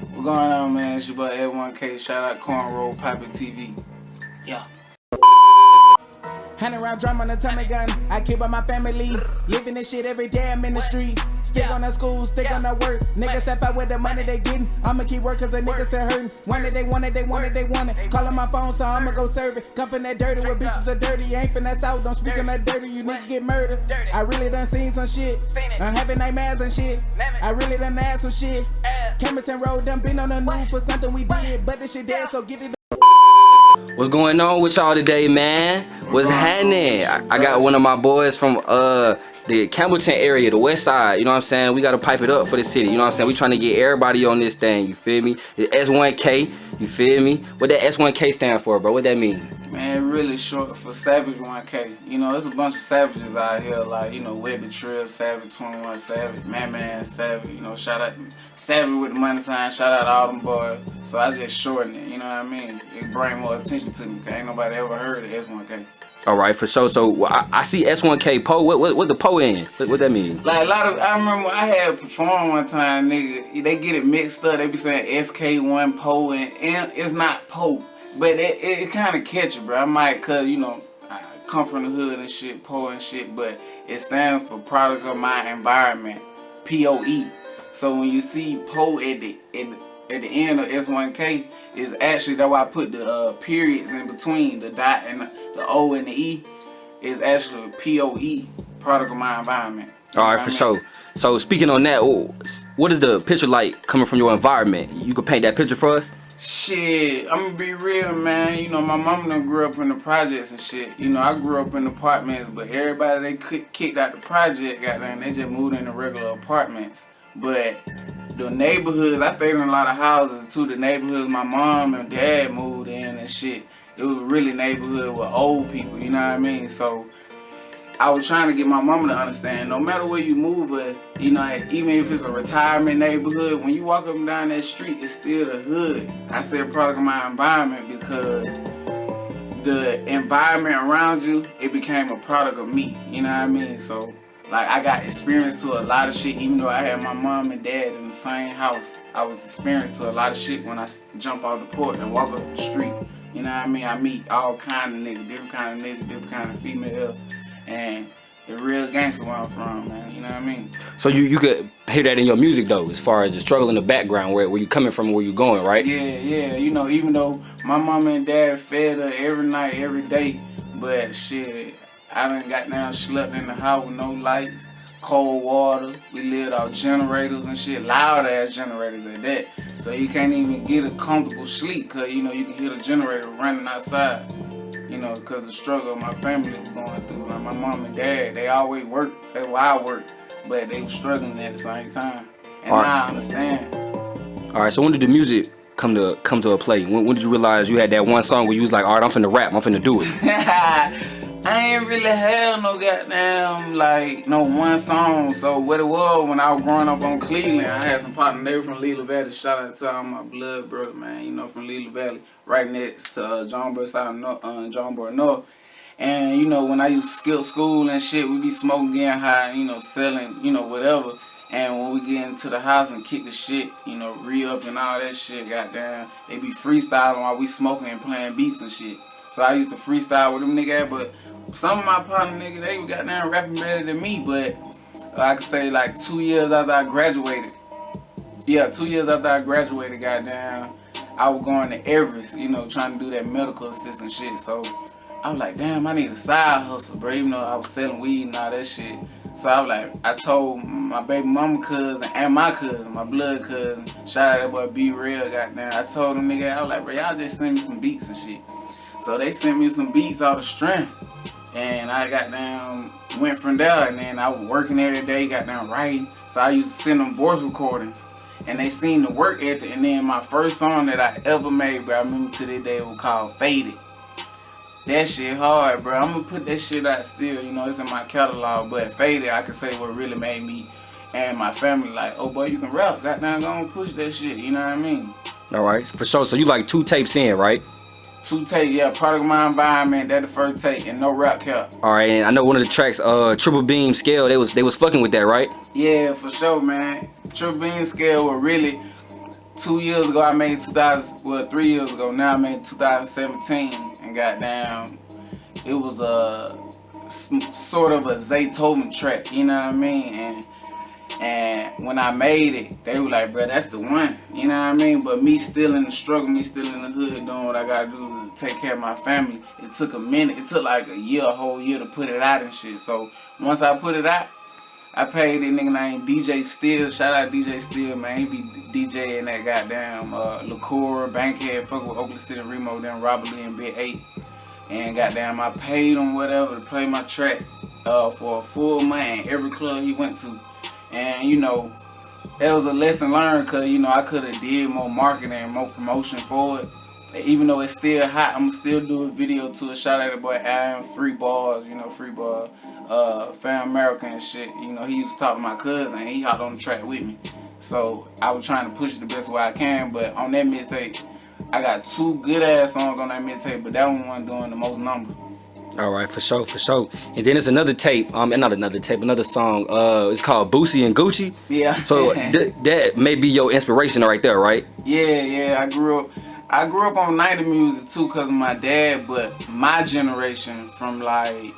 What's going on, man? It's your boy S1k. Shout out CornrollpapiTV. Yeah. 100 round drum on the tummy gun. I keep up my family. Living this shit every day. I'm in the street. Stick on the school, stick on the work. Niggas step out with the money they getting. I'ma keep work cause the niggas still hurting. Want it, they want it, they want it, they want it. Calling my phone, so I'ma go serve it. Come from that dirty where bitches are dirty. You ain't from that south, don't speak on that dirty. You need to get murdered. I really done seen some shit. I'm having nightmares and shit. I really done had some shit. Camerton Road done been on the news for something we did. But this shit dead, so get it. What's going on with y'all today, man? What's happening? I got one of my boys from the Campbellton area, the west side. You know what I'm saying? We gotta pipe it up for the city. You know what I'm saying? We trying to get everybody on this thing. You feel me? It's S1k. You feel me? What that S1k stand for, bro? What that mean? Man, really short for Savage 1K. You know, there's a bunch of savages out here, like, you know, Webby Trill, Savage 21 Savage, Man Savage, you know, shout out Savage with the money sign, shout out to all them boys. So I just shorten it, you know what I mean? It bring more attention to me, cause ain't nobody ever heard of S1K. Alright, for sure. So I see S1k Poe. What the Poe in? What that mean? Like a lot of, I remember I had performed one time, nigga, they get it mixed up. They be saying SK1 Poe and it's not Poe. But it kind of catchy, bro. I might, cause you know, I come from the hood and shit, Poe and shit, but it stands for product of my environment, POE. So when you see Poe at the end of S1K, is actually that's why I put the periods in between the dot and the O and the E. Is actually POE, product of my environment. All right, for sure. So speaking on that, what is the picture like coming from your environment? You could paint that picture for us. Shit, I'm gonna be real, man. You know, my mama done grew up in the projects and shit. You know, I grew up in apartments, but everybody they kicked out the project, goddamn, they just moved into regular apartments. But the neighborhoods, I stayed in a lot of houses too. The neighborhoods my mom and dad moved in and shit, it was really neighborhood with old people, you know what I mean? So I was trying to get my mama to understand, no matter where you move, you know, even if it's a retirement neighborhood, when you walk up and down that street, it's still the hood. I said product of my environment because the environment around you, it became a product of me, you know what I mean? So, like, I got experience to a lot of shit, even though I had my mom and dad in the same house. I was experienced to a lot of shit when I jump off the porch and walk up the street. You know what I mean? I meet all kind of niggas, different kind of female. And the real gangster where I'm from, man, you know what I mean? So you could hear that in your music though, as far as the struggle in the background, where you coming from and where you going, right? Yeah, you know, even though my mama and dad fed her every night, every day, but shit, I done got down, slept in the house with no lights, cold water, we lived off generators and shit, loud ass generators at that. So you can't even get a comfortable sleep, cause you know, you can hear the generator running outside. You know, because the struggle my family was going through. Like my mom and dad, they always worked. That's why I worked, but they were struggling at the same time. And now I understand. All right. So when did the music come to a play? When did you realize you had that one song where you was like, all right, I'm finna rap, I'm finna do it? I ain't really had no goddamn, like, no one song. So what it was, when I was growing up on Cleveland, I had some partners, they were from Lila Valley. Shout out to all my blood brother, man, you know, from Lila Valley, right next to Johnboro North. And, you know, when I used to skip school and shit, we be smoking, getting high, you know, selling, you know, whatever. And when we get into the house and kick the shit, you know, re-up and all that shit, goddamn, they be freestyling while we smoking and playing beats and shit. So I used to freestyle with them niggas, but some of my partner niggas, they were goddamn rapping better than me, but I could say like 2 years after I graduated. Yeah, 2 years after I graduated, goddamn, I was going to Everest, you know, trying to do that medical assistant shit. So I was like, damn, I need a side hustle, bro, even though I was selling weed and all that shit. So I was like, I told my baby mama cousin and my cousin, my blood cousin, shout out that boy B Real, goddamn. I told them nigga, I was like, bro, y'all just send me some beats and shit. So they sent me some beats out of strength. And I got down, went from there, and then I was working every day, got down writing. So I used to send them voice recordings. And they seen the work ethic. And then my first song that I ever made, bro, I remember to this day, it was called Faded. That shit hard, bro. I'm gonna put that shit out still, you know, it's in my catalog. But Faded, I could say what really made me and my family like, oh boy, you can rap. Goddamn, go and push that shit, you know what I mean? All right, for sure. So you like 2 tapes in, right? 2 take, yeah, product of my environment, that the first take, and no rap cap. Alright, and I know one of the tracks, Triple Beam Scale, they was fucking with that, right? Yeah, for sure, man. Triple Beam Scale was really, 2 years ago I made 3 years ago now I made 2017, and goddamn, it was a sort of a Zaytoven track, you know what I mean? And when I made it, they were like, bro, that's the one, you know what I mean? But me still in the struggle, me still in the hood doing what I gotta do to take care of my family. It took a minute, it took like a whole year to put it out and shit. So once I put it out, I paid this nigga named DJ Steele. Shout out DJ Steele, man. He be DJing that goddamn Liqueur, Bankhead, fuck with Oakland City, Remo, then Robert Lee and Bit 8. And goddamn, I paid him whatever to play my track for a full month in every club he went to. And you know, it was a lesson learned, cause you know I could have did more marketing and more promotion for it. And even though it's still hot, I'ma still do a video to it. Shout out to boy Adam, Free Balls, you know, Free Ball, Fam America and shit. You know, he used to talk to my cousin and he hopped on the track with me. So I was trying to push it the best way I can, but on that mixtape, I got 2 good ass songs on that mixtape, but that one wasn't doing the most number. All right, for sure, for sure. And then there's another tape, and not another tape, another song. It's called Boosie and Gucci. Yeah. So that may be your inspiration right there, right? Yeah. I grew up on 90 music too, cause of my dad. But my generation, from like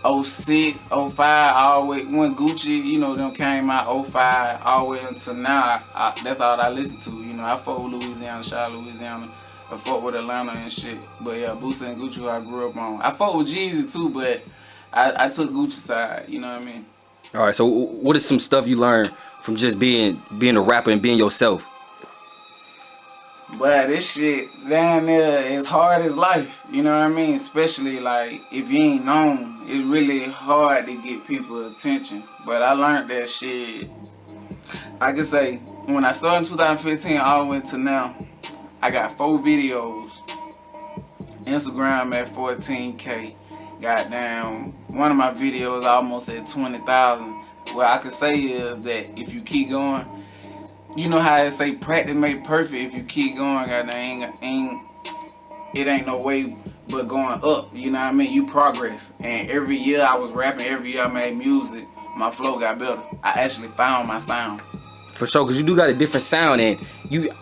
06, 05, all the way when Gucci, you know, them came out 05, all the way until now. That's all I listen to. You know, I fuck with Louisiana, shout out Louisiana. I fuck with Atlanta and shit. But yeah, Boosie and Gucci who I grew up on. I fuck with Jeezy too, but I took Gucci side, you know what I mean? All right, so what is some stuff you learned from just being a rapper and being yourself? But this shit down there is hard as life, you know what I mean? Especially like if you ain't known, it's really hard to get people's attention. But I learned that shit, I can say, when I started in 2015 all the way to now, I got 4 videos. Instagram at 14K. Goddamn, one of my videos almost at 20,000. What I can say is that if you keep going, you know how they say practice make perfect. If you keep going, goddamn, it ain't no way but going up. You know what I mean? You progress. And every year I was rapping, every year I made music, my flow got better. I actually found my sound. For sure, because you do got a different sound, and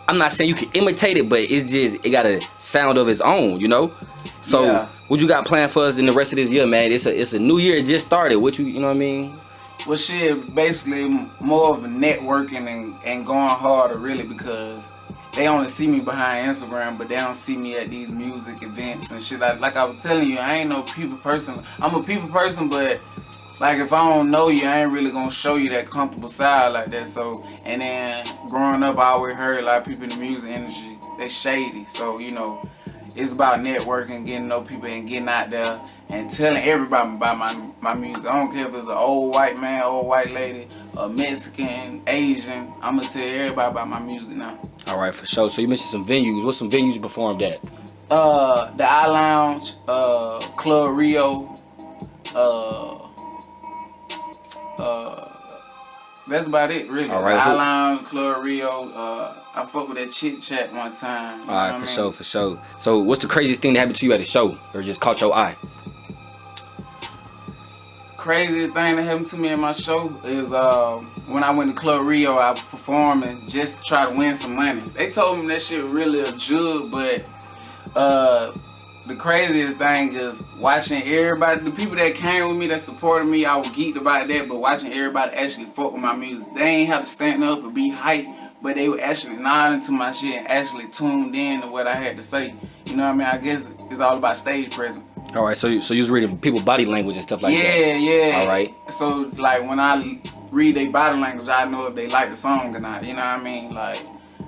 I'm not saying you can imitate it, but it got a sound of its own, you know? So yeah. What you got planned for us in the rest of this year, man? It's a new year, it just started. What you know what I mean? Well, shit, basically more of a networking and going harder, really, because they only see me behind Instagram, but they don't see me at these music events and shit. Like I was telling you, I ain't no people person. I'm a people person, but like if I don't know you, I ain't really gonna show you that comfortable side like that. So, and then growing up, I always heard a lot of people in the music industry, they shady. So, you know, it's about networking, getting to know people and getting out there and telling everybody about my music. I don't care if it's an old white man, old white lady, a Mexican, Asian. I'm gonna tell everybody about my music now. All right, for sure. So you mentioned some venues. What's some venues you performed at? The I Lounge, Club Rio, that's about it, really. All right, I Lounge, Club Rio. I fucked with that Chit Chat one time. All right, for sure, for sure. So, what's the craziest thing that happened to you at a show, or just caught your eye? Craziest thing that happened to me at my show is when I went to Club Rio, I performed and just to try to win some money. They told me that shit really a jug, but the craziest thing is watching everybody, the people that came with me, that supported me, I was geeked about that, but watching everybody actually fuck with my music. They ain't have to stand up or be hyped, but they were actually nodding to my shit and actually tuned in to what I had to say. You know what I mean? I guess it's all about stage presence. All right, so you was reading people's body language and stuff like that? Yeah. All right. So, like, when I read their body language, I know if they like the song or not. You know what I mean? Like,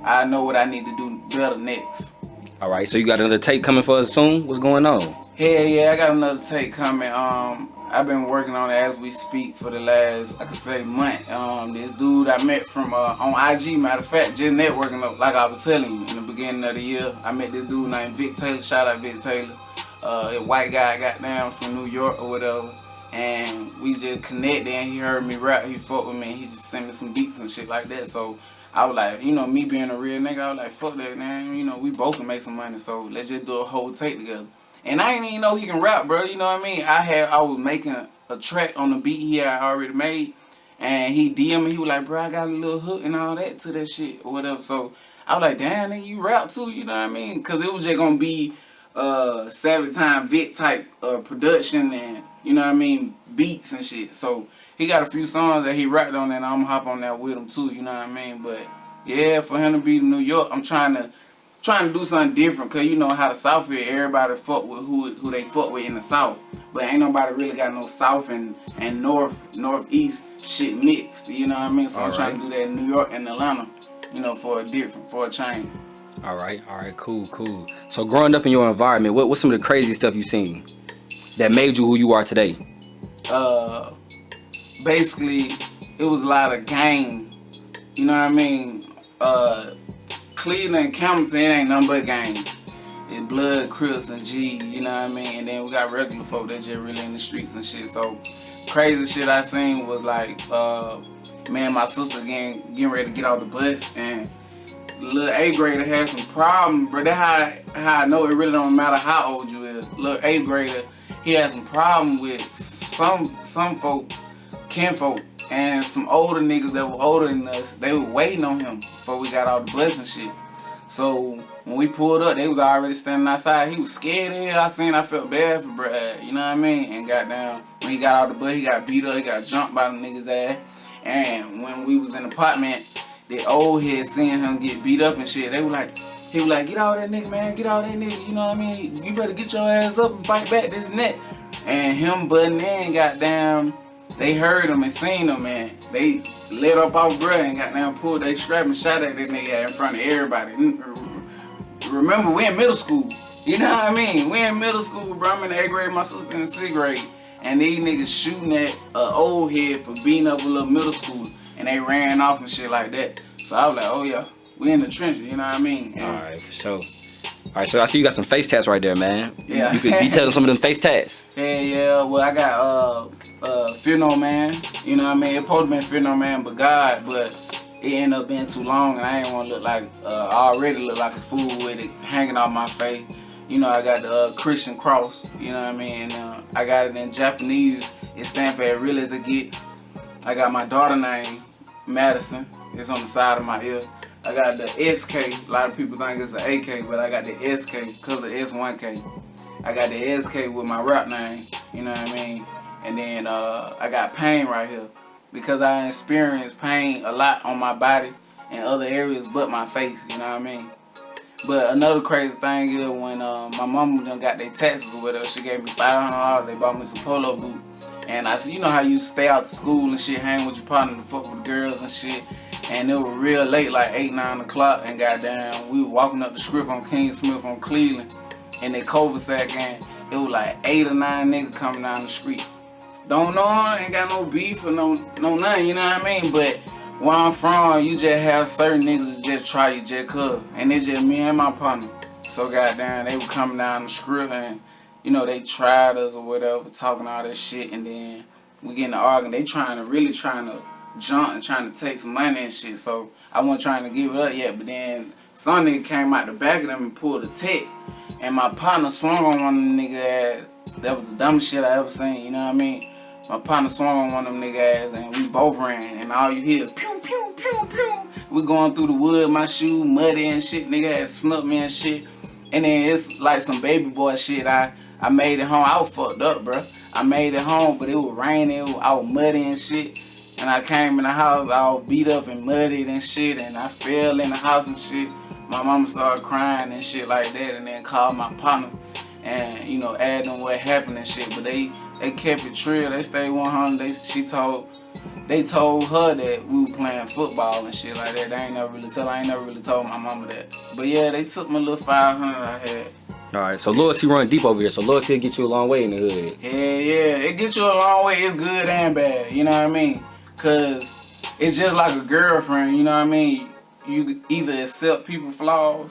I know what I need to do better next. All right, so you got another tape coming for us soon? What's going on? Hell yeah, I got another tape coming. I've been working on it as we speak for the last, I could say, month. This dude I met from on IG, matter of fact, just networking up, like I was telling you in the beginning of the year. I met this dude named Vic Taylor. Shout out Vic Taylor. A white guy got down from New York or whatever, and we just connected. And he heard me rap. He fucked with me. And he just sent me some beats and shit like that. So I was like, you know, me being a real nigga, I was like, fuck that, man. You know, we both can make some money, so let's just do a whole tape together. And I didn't even know he can rap, bro. You know what I mean? I was making a track on the beat he had already made, And he DM me, he was like, bro, I got a little hook and all that to that shit or whatever. So I was like, damn, nigga, you rap too, you know what I mean? Cause it was just gonna be Savage Time Vic type production and, you know what I mean, beats and shit. So he got a few songs that he rapped on and I'm gonna hop on that with him too, you know what I mean? But yeah, for him to be in New York, I'm trying to do something different, cause you know how the South is, everybody fuck with who they fuck with in the South. But ain't nobody really got no South and Northeast shit mixed, you know what I mean? So I'm trying to do that in New York and Atlanta, you know, for a change. All right, cool. So growing up in your environment, what's some of the crazy stuff you seen that made you who you are today? Basically, it was a lot of gangs, you know what I mean? Cleveland and Campbellton, it ain't nothing but gangs. It's Blood, Crips, and G, you know what I mean? And then we got regular folk that just really in the streets and shit. So crazy shit I seen was like, me and my sister getting ready to get off the bus, and little 8th grader had some problems, bro. That's how I know it really don't matter how old you is. Little 8th grader, he had some problem with some folk, kinfolk, and some older niggas that were older than us. They were waiting on him before we got off the bus and shit. So when we pulled up, they was already standing outside. He was scared of hell. I felt bad for Brad, you know what I mean? And goddamn, when he got out the bus, he got beat up, he got jumped by the niggas' ass. And when we was in the apartment, the old heads seeing him get beat up and shit, he was like, get out of that nigga, man, get out of that nigga, you know what I mean? You better get your ass up and fight back, this and that. And him butting in, goddamn, they heard him and seen him, man. They let up off bruh and goddamn pulled they strap and shot at that nigga in front of everybody. Remember, we in middle school, you know what I mean? We in middle school, bro. I'm in the 8th grade, my sister in the 6th grade. And these niggas shooting at an old head for beating up a little middle schooler. And they ran off and shit like that. So I was like, oh yeah, we in the trenches, you know what I mean? And alright, for sure. Alright, so I see you got some face tats right there, man. Yeah. You could detail some of them face tats. Yeah, well I got Fear No Man, you know what I mean? It supposed to be Fear No Man but God, but it ended up being too long and I ain't want to look like, I already look like a fool with it hanging off my face. You know, I got the Christian cross, you know what I mean? And I got it in Japanese, it stands for as real as it gets. I got my daughter name, Madison, it's on the side of my ear. I got the SK, a lot of people think it's an AK, but I got the SK because of S1k. I got the SK with my rap name, you know what I mean? And then I got pain right here because I experienced pain a lot on my body and other areas but my face, you know what I mean? But another crazy thing is when my mama done got their taxes or whatever, she gave me $500, they bought me some polo boots. And I said, you know how you stay out to school and shit, hang with your partner to fuck with the girls and shit. And it was real late, like 8, 9 o'clock, and goddamn, we were walking up the strip on King Smith on Cleveland. And they cul-de-sac gang, it was like 8 or 9 niggas coming down the street. Don't know, ain't got no beef or no nothing, you know what I mean? But where I'm from, you just have certain niggas that just try you just cuz. And it's just me and my partner. So goddamn, they were coming down the strip and, you know, they tried us or whatever, talking all that shit, and then we getting to arguing. They really trying to jump and trying to take some money and shit. So I wasn't trying to give it up yet, but then some nigga came out the back of them and pulled a tech. And my partner swung on one of them nigga ass. That was the dumbest shit I ever seen, you know what I mean? My partner swung on one of them nigga ass and we both ran. And all you hear is pew, pew, pew, pew. We going through the wood, my shoe muddy and shit. Nigga had snuck me and shit. And then it's like some baby boy shit. I made it home. I was fucked up, bro. I made it home, but it was raining. I was muddy and shit. And I came in the house, I was beat up and muddied and shit. And I fell in the house and shit. My mama started crying and shit like that. And then called my partner and, you know, asked them what happened and shit. But they kept it real. They stayed 100. They told her that we were playing football and shit like that. I ain't never really told my mama that. But yeah, they took my little 500 I had. Alright, so loyalty run deep over here. So loyalty will get you a long way in the hood. Yeah, it gets you a long way. It's good and bad, you know what I mean? Cause it's just like a girlfriend, you know what I mean? You either accept people's flaws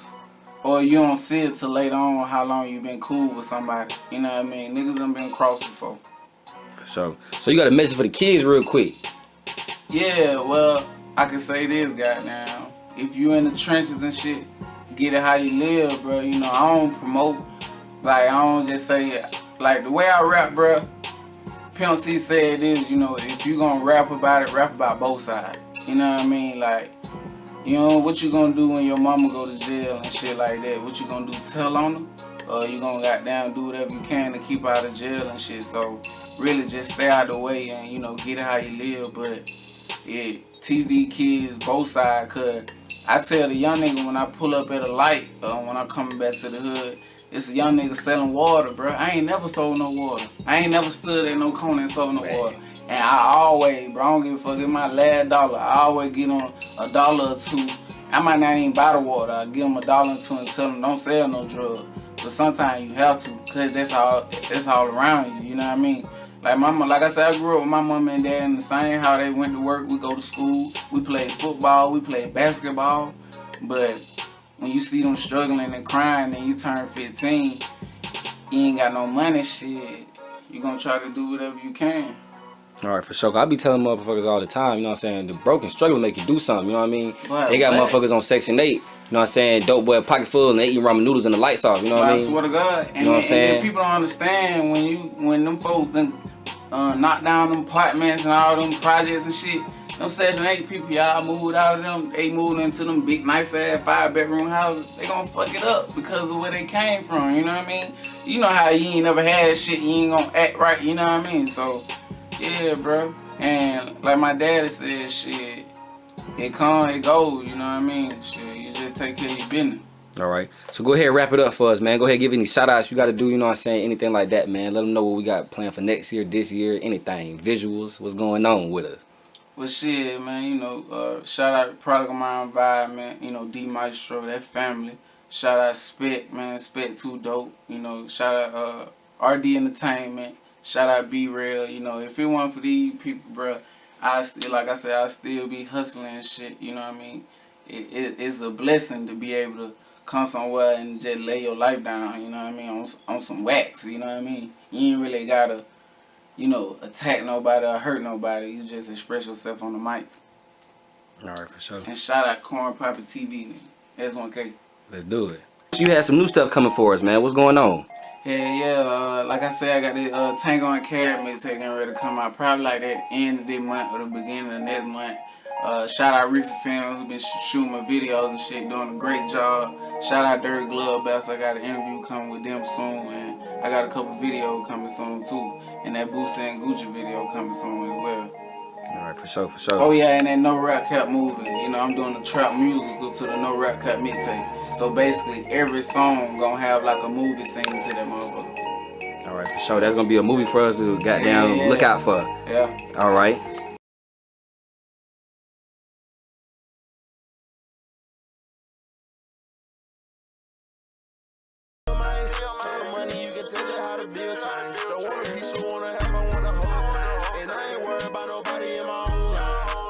or you don't see it till later on how long you been cool with somebody. You know what I mean? Niggas done been crossed before. For sure. So you got a message for the kids real quick. Yeah, well, I can say this, goddamn. If you in the trenches and shit, get it how you live, bro. You know, I don't promote, like, I don't just say, like, the way I rap, bro, Pimp C said this, you know, if you gonna rap about it, rap about both sides. You know what I mean? Like, you know, what you gonna do when your mama go to jail and shit like that? What you gonna do, tell on her? Or you gonna goddamn do whatever you can to keep out of jail and shit. So really just stay out the way and, you know, get it how you live. But yeah, teach these kids both sides, cause I tell the young nigga when I pull up at a light, when I'm coming back to the hood, it's a young nigga selling water, bro. I ain't never sold no water. I ain't never stood at no corner and sold no water. And I always, bro, I don't give a fuck, it's my last dollar. I always get on $1 or $2. I might not even buy the water. I give them $1 or $2 and tell them don't sell no drug. But sometimes you have to, cause that's all around you. You know what I mean? Like like I said, I grew up with my mom and dad in the same house. They went to work. We go to school. We played football. We played basketball. But when you see them struggling and crying, and you turn 15, you ain't got no money. Shit, you gonna try to do whatever you can. All right, for sure. I be telling motherfuckers all the time, you know what I'm saying? The broken struggle make you do something, you know what I mean? They got motherfuckers on Section 8, you know what I'm saying? Dope boy pocket full and they eating ramen noodles and the lights off, you know what I mean? I swear to God. And, you know what I'm saying? And people don't understand when them folks knock down them apartments and all them projects and shit. Them Section 8 people, y'all moved out of them. They moved into them big, nice ass 5-bedroom houses. They gonna fuck it up because of where they came from, you know what I mean? You know how you ain't never had shit, you ain't gonna act right, you know what I mean? So, yeah, bro. And like my daddy said, shit, it come, it go, you know what I mean? Shit, you just take care of your business. All right. So go ahead and wrap it up for us, man. Go ahead and give any shout outs you got to do, you know what I'm saying? Anything like that, man. Let them know what we got planned for next year, this year, anything. Visuals, what's going on with us. Well, shit, man, you know, shout out Product of My Environment, you know, D Maestro, that family. Shout out Spec, man, Spec too dope. You know, shout out RD Entertainment. Shout out B Real. You know, if it wasn't for these people, bro, I still, like I said, I still be hustling and shit. You know what I mean? It's a blessing to be able to come somewhere and just lay your life down. You know what I mean? On some wax. You know what I mean? You ain't really gotta, you know, attack nobody or hurt nobody. You just express yourself on the mic. All right, for sure. And shout out CornrollpapiTV, nigga. S1k. Let's do it. So you had some new stuff coming for us, man. What's going on? Yeah, like I said, I got this Tango and Carrot mixtape getting ready to come out. Probably like at the end of this month or the beginning of next month. Shout out Reefer Film, who been shooting my videos and shit, doing a great job. Shout out Dirty Glove Bass. I got an interview coming with them soon, and I got a couple videos coming soon too. And that Boosie and Gucci video coming soon as well. All right, for sure, for sure. Oh yeah, and that No Rap Cap movie. You know, I'm doing the trap musical to the No Rap Cap mixtape. So basically, every song gonna have like a movie scene to that motherfucker. All right, for sure. That's gonna be a movie for us to goddamn look out for. Yeah. All right. Money, you can tell you how to build time.